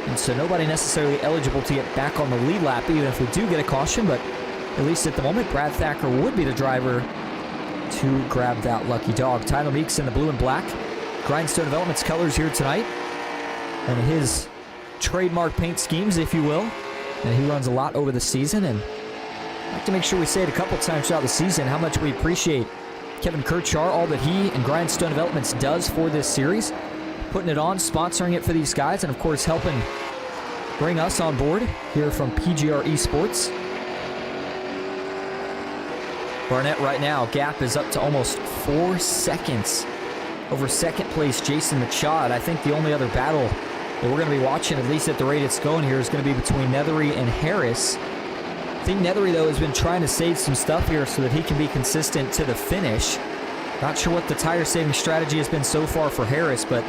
Speaker 1: And so nobody necessarily eligible to get back on the lead lap, even if we do get a caution. But at least at the moment, Brad Thacker would be the driver to grab that lucky dog. Tyler Meeks in the blue and black. Grindstone Development's colors here tonight. And his trademark paint schemes, if you will. And he runs a lot over the season. And I'd like to make sure we say it a couple times throughout the season how much we appreciate Kevin Kirchar, all that he and Grindstone Developments does for this series. Putting it on, sponsoring it for these guys, and of course helping bring us on board here from PGR eSports. Barnett right now, gap is up to almost 4 seconds over second place Jason Machado. I think the only other battle that we're going to be watching, at least at the rate it's going here, is going to be between Nethery and Harris. I think Nethery, though, has been trying to save some stuff here so that he can be consistent to the finish. Not sure what the tire saving strategy has been so far for Harris, but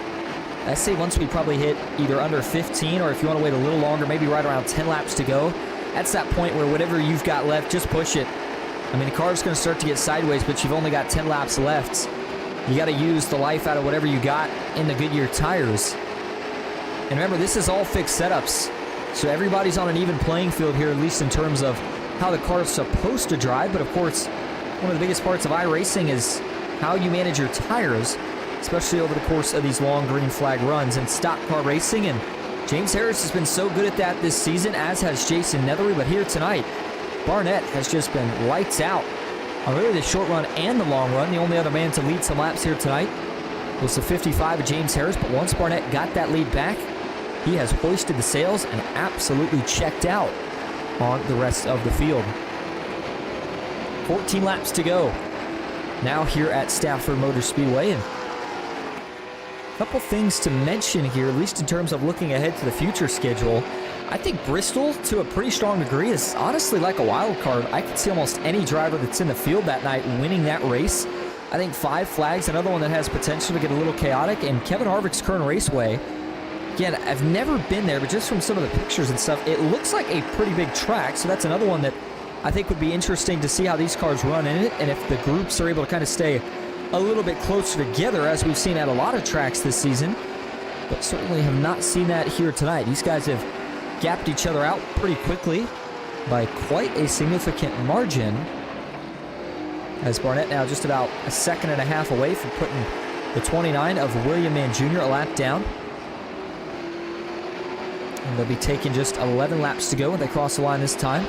Speaker 1: I say once we probably hit either under 15, or if you want to wait a little longer, maybe right around 10 laps to go, that's that point where whatever you've got left, just push it. I mean, the car's going to start to get sideways, but you've only got 10 laps left. You got to use the life out of whatever you got in the Goodyear tires. And remember, this is all fixed setups, so everybody's on an even playing field here, at least in terms of how the car is supposed to drive. But of course, one of the biggest parts of iRacing is how you manage your tires, especially over the course of these long green flag runs and stock car racing. And James Harris has been so good at that this season, as has Jason Nethery. But here tonight, Barnett has just been lights out on really the short run and the long run. The only other man to lead some laps here tonight was the 55 of James Harris. But once Barnett got that lead back, he has hoisted the sails and absolutely checked out on the rest of the field. 14 laps to go now here at Stafford Motor Speedway. And a couple things to mention here, at least in terms of looking ahead to the future schedule. I think Bristol, to a pretty strong degree, is honestly like a wild card. I could see almost any driver that's in the field that night winning that race. I think Five Flags, another one that has potential to get a little chaotic, and Kevin Harvick's Kern Raceway. Again, I've never been there, but just from some of the pictures and stuff, it looks like a pretty big track, so that's another one that I think would be interesting to see how these cars run in it, and if the groups are able to kind of stay a little bit closer together, as we've seen at a lot of tracks this season, but certainly have not seen that here tonight. These guys have gapped each other out pretty quickly by quite a significant margin, as Barnett now just about a second and a half away from putting the 29 of William Mann Jr. a lap down. And they'll be taking just 11 laps to go when they cross the line this time.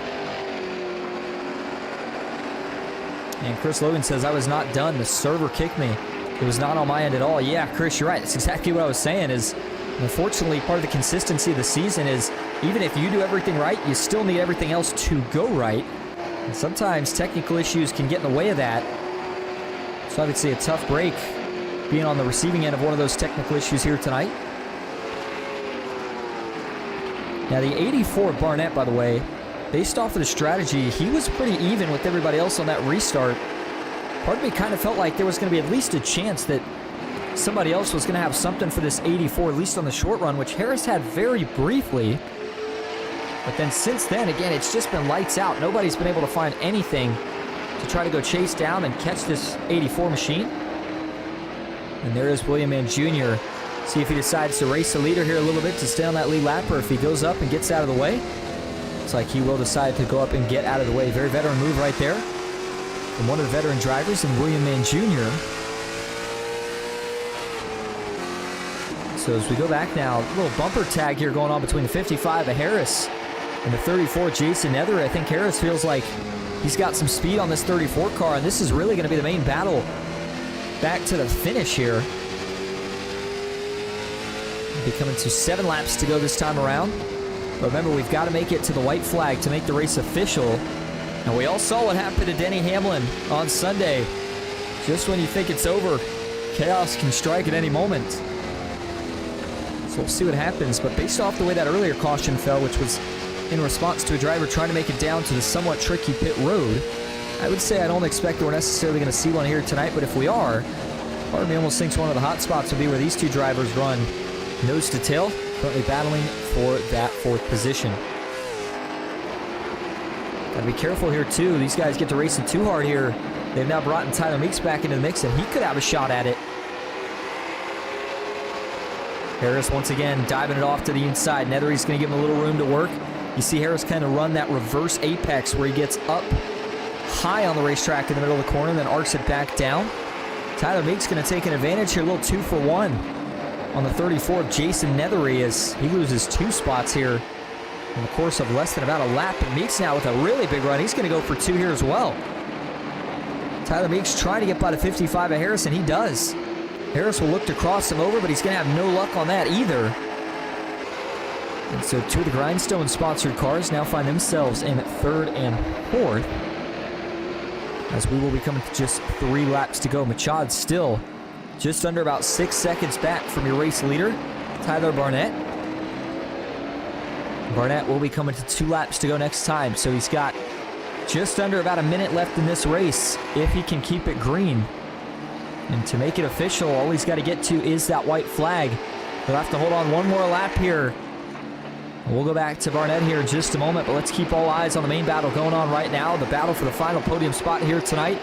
Speaker 1: And Chris Logan says, I was not done. The server kicked me. It was not on my end at all. Yeah, Chris, you're right. That's exactly what I was saying. Is unfortunately, part of the consistency of the season is even if you do everything right, you still need everything else to go right. And sometimes technical issues can get in the way of that. So I would say a tough break being on the receiving end of one of those technical issues here tonight. Now, the 84 Barnett, by the way, based off of the strategy, he was pretty even with everybody else on that restart. Part of me kind of felt like there was going to be at least a chance that somebody else was going to have something for this 84, at least on the short run, which Harris had very briefly. But then since then, again, it's just been lights out. Nobody's been able to find anything to try to go chase down and catch this 84 machine. And there is William Mann Jr. See if he decides to race the leader here a little bit to stay on that lead lap, or if he goes up and gets out of the way. Looks like he will decide to go up and get out of the way. Very veteran move right there from one of the veteran drivers in William Mann Jr. So as we go back now, a little bumper tag here going on between the 55 of Harris and the 34 Jason Nethery. I think Harris feels like he's got some speed on this 34 car, and this is really going to be the main battle back to the finish here. We'll be coming to 7 laps to go this time around. But remember, we've got to make it to the white flag to make the race official. And we all saw what happened to Denny Hamlin on Sunday. Just when you think it's over, chaos can strike at any moment. So we'll see what happens. But based off the way that earlier caution fell, which was in response to a driver trying to make it down to the somewhat tricky pit road, I would say I don't expect that we're necessarily going to see one here tonight. But if we are, part of me almost thinks one of the hot spots would be where these two drivers run nose to tail, currently battling for that 4th position. Gotta be careful here too. These guys get to racing too hard here. They've now brought Tyler Meeks back into the mix, and he could have a shot at it. Harris once again diving it off to the inside. Nethery's gonna give him a little room to work. You see Harris kind of run that reverse apex where he gets up high on the racetrack in the middle of the corner, then arcs it back down. Tyler Meeks gonna take an advantage here, a little 2-for-1 on the 34 of Jason Nethery as he loses 2 spots here in the course of less than about a lap. And Meeks now with a really big run. He's going to go for 2 here as well. Tyler Meeks trying to get by the 55 of Harris, and he does. Harris will look to cross him over, but he's going to have no luck on that either. And so 2 of the Grindstone sponsored cars now find themselves in 3rd and 4th, as we will be coming to just 3 laps to go. Machad still just under about 6 seconds back from your race leader, Tyler Barnett. Barnett will be coming to 2 laps to go next time, so he's got just under about a minute left in this race if he can keep it green. And to make it official, all he's got to get to is that white flag. He'll have to hold on one more lap here. We'll go back to Barnett here in just a moment, but let's keep all eyes on the main battle going on right now. The battle for the final podium spot here tonight.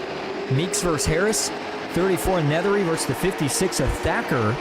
Speaker 1: Meeks versus Harris. 34 Nethery versus the 56 of Thacker.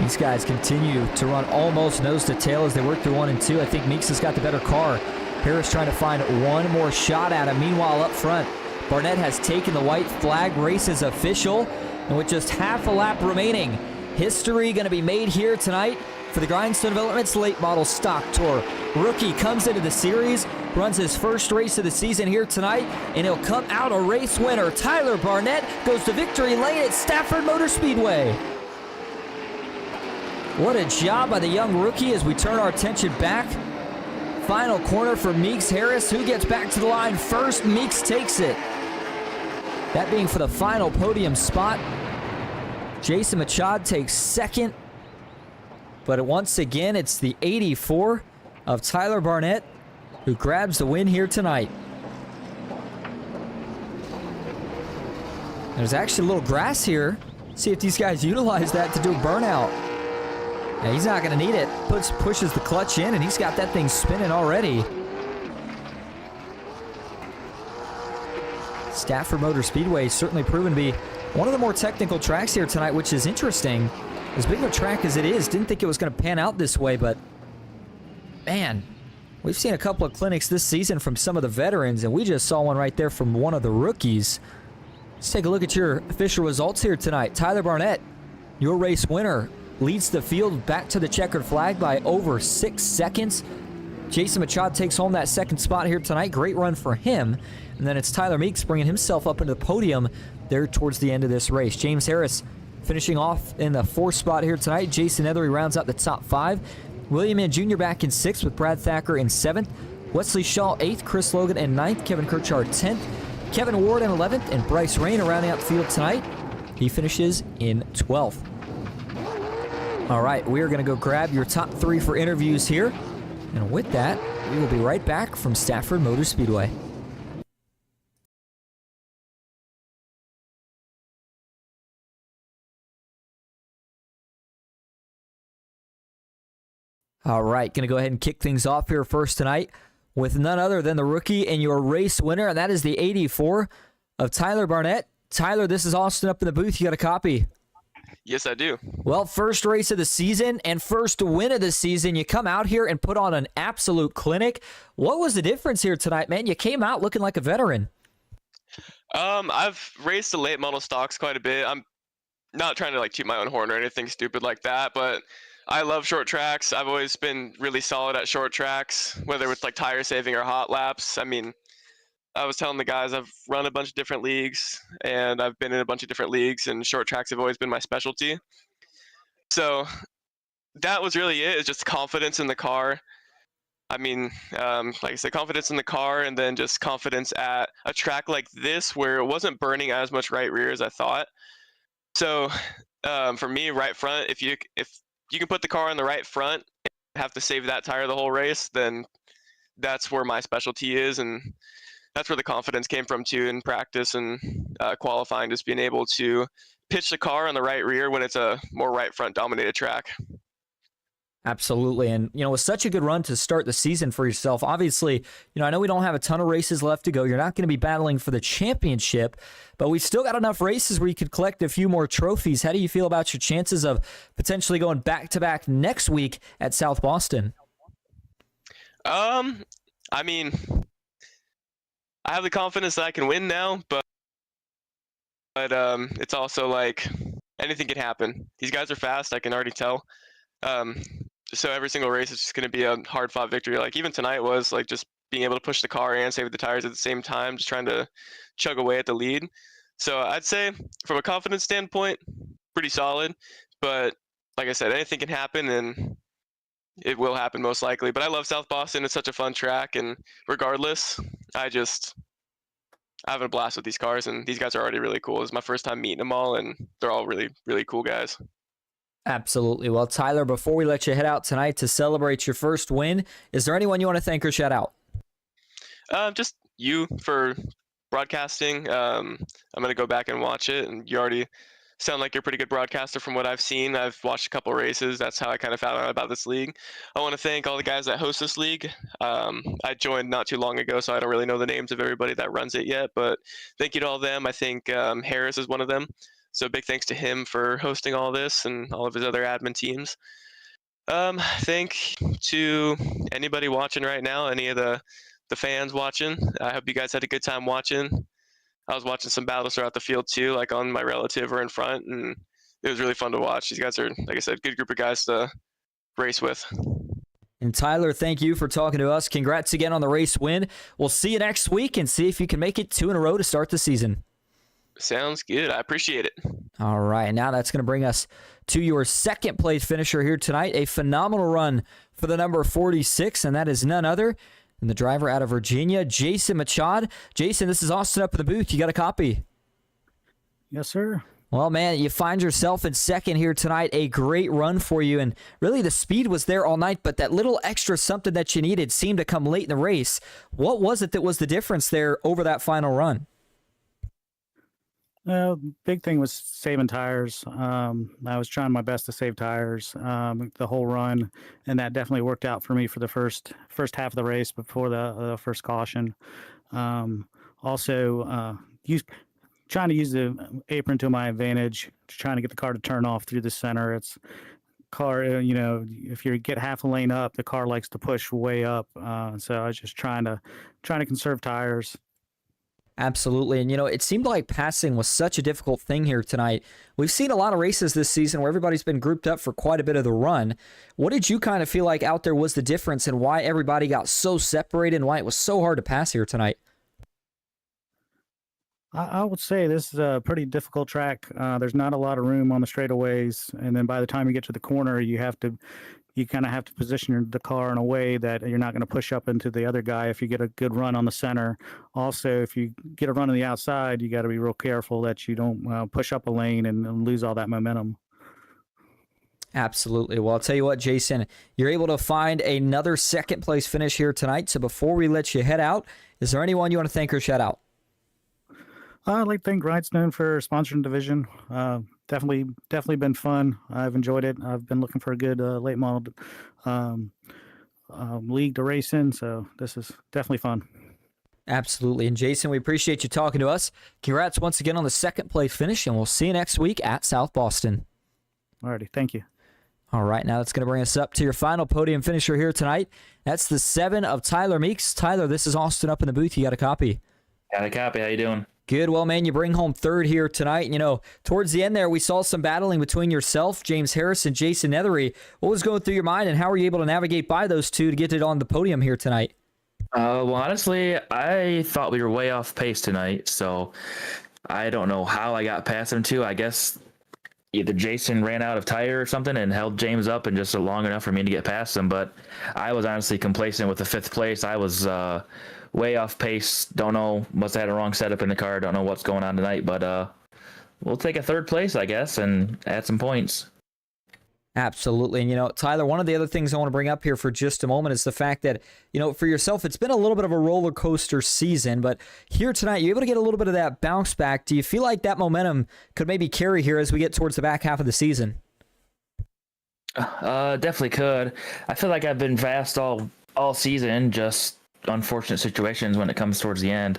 Speaker 1: These guys continue to run almost nose to tail as they work through 1 and 2. I think Meeks has got the better car. Harris trying to find one more shot at him. Meanwhile, up front, Barnett has taken the white flag. Race is official. And with just half a lap remaining, history going to be made here tonight for the Grindstone Development's late model stock tour. Rookie comes into the series, runs his first race of the season here tonight, and he'll come out a race winner. Tyler Barnett goes to victory lane at Stafford Motor Speedway. What a job by the young rookie as we turn our attention back. Final corner for Meeks Harris. Who gets back to the line first? Meeks takes it. That being for the final podium spot. Jason Machad takes second. But once again, it's the 84 of Tyler Barnett who grabs the win here tonight. There's actually a little grass here. See if these guys utilize that to do a burnout. Yeah, he's not going to need it. Pushes the clutch in, and he's got that thing spinning already. Stafford Motor Speedway is certainly proven to be one of the more technical tracks here tonight, which is interesting. As big of a track as it is, didn't think it was going to pan out this way, but man, we've seen a couple of clinics this season from some of the veterans, and we just saw one right there from one of the rookies. Let's take a look at your official results here tonight. Tyler Barnett, your race winner, leads the field back to the checkered flag by over 6 seconds. Jason Machad takes home that second spot here tonight. Great run for him. And then it's Tyler Meeks bringing himself up into the podium there towards the end of this race. James Harris finishing off in the 4th spot here tonight. Jason Nethery rounds out the top 5. William Mann Jr. back in 6th with Brad Thacker in 7th. Wesley Shaw 8th, Chris Logan in 9th, Kevin Kirchard 10th, Kevin Ward in 11th, and Bryce Rain rounding out the field tonight. He finishes in 12th. All right, we are going to go grab your top 3 for interviews here. And with that, we will be right back from Stafford Motor Speedway. All right, going to go ahead and kick things off here first tonight with none other than the rookie and your race winner, and that is the 84 of Tyler Barnett. Tyler, this is Austin up in the booth. You got a copy?
Speaker 6: Yes, I do.
Speaker 1: Well, first race of the season and first win of the season. You come out here and put on an absolute clinic. What was the difference here tonight, man? You came out looking like a veteran.
Speaker 6: I've raced the late model stocks quite a bit. I'm not trying to toot my own horn or anything stupid like that, but I love short tracks. I've always been really solid at short tracks, whether it's tire saving or hot laps. I mean, I was telling the guys I've run a bunch of different leagues and I've been in a bunch of different leagues, and short tracks have always been my specialty. So that was really it. It's just confidence in the car. I mean, like I said, confidence in the car, and then just confidence at a track like this where it wasn't burning as much right rear as I thought. So for me, right front, if you can put the car on the right front and have to save that tire the whole race, then that's where my specialty is, and that's where the confidence came from too in practice and qualifying, just being able to pitch the car on the right rear when it's a more right front dominated track.
Speaker 1: Absolutely. And, it was such a good run to start the season for yourself. Obviously, I know we don't have a ton of races left to go. You're not going to be battling for the championship, but we've still got enough races where you could collect a few more trophies. How do you feel about your chances of potentially going back-to-back next week at South Boston?
Speaker 6: I mean, I have the confidence that I can win now, but it's also anything can happen. These guys are fast, I can already tell. So every single race is just going to be a hard-fought victory. Even tonight was just being able to push the car and save the tires at the same time, just trying to chug away at the lead. So I'd say from a confidence standpoint, pretty solid. But like I said, anything can happen, and it will happen most likely. But I love South Boston. It's such a fun track, and regardless, I'm having a blast with these cars, and these guys are already really cool. It's my first time meeting them all, and they're all really, really cool guys.
Speaker 1: Absolutely. Well, Tyler, before we let you head out tonight to celebrate your first win, is there anyone you want to thank or shout out?
Speaker 6: Just you for broadcasting. I'm gonna go back and watch it, and you already sound like you're a pretty good broadcaster from what I've seen. I've watched a couple races. That's how I kind of found out about this league. I want to thank all the guys that host this league. I joined not too long ago, so I don't really know the names of everybody that runs it yet, but thank you to all of them. I think Harris is one of them. So big thanks to him for hosting all this and all of his other admin teams. Thank to anybody watching right now, any of the fans watching. I hope you guys had a good time watching. I was watching some battles throughout the field too, like on my relative or in front, and it was really fun to watch. These guys are, like I said, a good group of guys to race with.
Speaker 1: And Tyler, thank you for talking to us. Congrats again on the race win. We'll see you next week and see if you can make it 2 in a row to start the season.
Speaker 6: Sounds good. I appreciate it.
Speaker 1: All right, now that's going to bring us to your second place finisher here tonight. A phenomenal run for the number 46, and that is none other than the driver out of Virginia, Jason Machad. Jason, this is Austin up in the booth. You got a copy?
Speaker 7: Yes, sir.
Speaker 1: Well, man, you find yourself in second here tonight. A great run for you, and really the speed was there all night, but that little extra something that you needed seemed to come late in the race. What was it that was the difference there over that final run?
Speaker 7: Big thing was saving tires. I was trying my best to save tires the whole run, and that definitely worked out for me for the first half of the race before the first caution. Also, trying to use the apron to my advantage, trying to get the car to turn off through the center. It's car, if you get half a lane up, the car likes to push way up. So I was just trying to conserve tires.
Speaker 1: Absolutely. And, it seemed like passing was such a difficult thing here tonight. We've seen a lot of races this season where everybody's been grouped up for quite a bit of the run. What did you kind of feel like out there was the difference and why everybody got so separated and why it was so hard to pass here tonight?
Speaker 7: I would say this is a pretty difficult track. There's not a lot of room on the straightaways. And then by the time you get to the corner, you kind of have to position the car in a way that you're not going to push up into the other guy if you get a good run on the center. Also, if you get a run on the outside, you got to be real careful that you don't push up a lane and lose all that momentum.
Speaker 1: Absolutely. Well, I'll tell you what, Jason, you're able to find another second place finish here tonight. So before we let you head out, is there anyone you want to thank or shout out?
Speaker 7: I'd like to thank Grindstone for sponsoring the division. Definitely been fun. I've enjoyed it. I've been looking for a good late model league to race in, so this is definitely fun.
Speaker 1: Absolutely. And Jason, we appreciate you talking to us. Congrats once again on the second place finish, and we'll see you next week at South Boston.
Speaker 7: Alrighty, thank you.
Speaker 1: All right, now that's going to bring us up to your final podium finisher here tonight. That's the 7 of Tyler Meeks. Tyler, this is Austin up in the booth. You got a copy?
Speaker 8: Got a copy. How you doing?
Speaker 1: Good. Well, man, you bring home third here tonight. Towards the end there, we saw some battling between yourself, James Harris, and Jason Nethery. What was going through your mind, and how were you able to navigate by those two to get it on the podium here tonight?
Speaker 8: Well, honestly, I thought we were way off pace tonight, so I don't know how I got past them two. I guess either Jason ran out of tire or something and held James up and just long enough for me to get past him, but I was honestly complacent with the 5th place. I was way off pace. Don't know. Must have had a wrong setup in the car. Don't know what's going on tonight, but we'll take a 3rd place, I guess, and add some points.
Speaker 1: Absolutely. And, Tyler, one of the other things I want to bring up here for just a moment is the fact that, for yourself, it's been a little bit of a roller coaster season, but here tonight, you're able to get a little bit of that bounce back. Do you feel like that momentum could maybe carry here as we get towards the back half of the season?
Speaker 8: Definitely could. I feel like I've been fast all season, just unfortunate situations when it comes towards the end.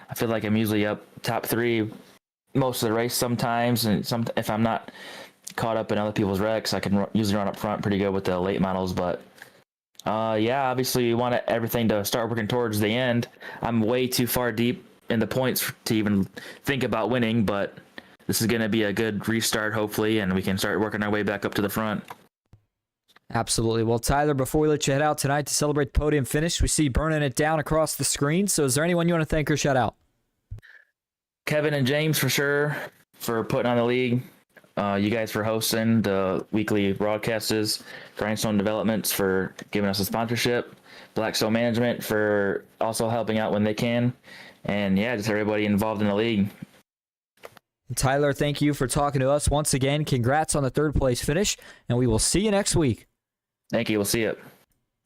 Speaker 8: I feel like I'm usually up top 3 most of the race sometimes, and if I'm not caught up in other people's wrecks, I can usually run up front pretty good with the late models. But obviously we want everything to start working towards the end. I'm way too far deep in the points to even think about winning, but this is going to be a good restart hopefully, and we can start working our way back up to the front.
Speaker 1: Absolutely. Well, Tyler, before we let you head out tonight to celebrate the podium finish, we see you burning it down across the screen. So is there anyone you want to thank or shout out?
Speaker 8: Kevin and James for sure for putting on the league. You guys for hosting the weekly broadcasts. Grindstone Developments for giving us a sponsorship. Blackstone Management for also helping out when they can. And just everybody involved in the league.
Speaker 1: Tyler, thank you for talking to us once again. Congrats on the third place finish, and we will see you next week.
Speaker 8: Thank you. We'll see you.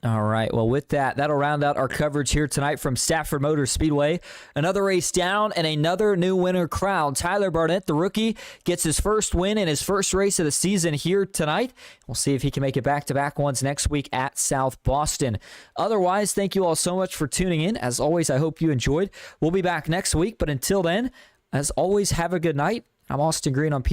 Speaker 1: All right. Well, with that, that'll round out our coverage here tonight from Stafford Motor Speedway. Another race down and another new winner crowned. Tyler Barnett, the rookie, gets his first win in his first race of the season here tonight. We'll see if he can make it back-to-back ones next week at South Boston. Otherwise, thank you all so much for tuning in. As always, I hope you enjoyed. We'll be back next week, but until then, as always, have a good night. I'm Austin Green on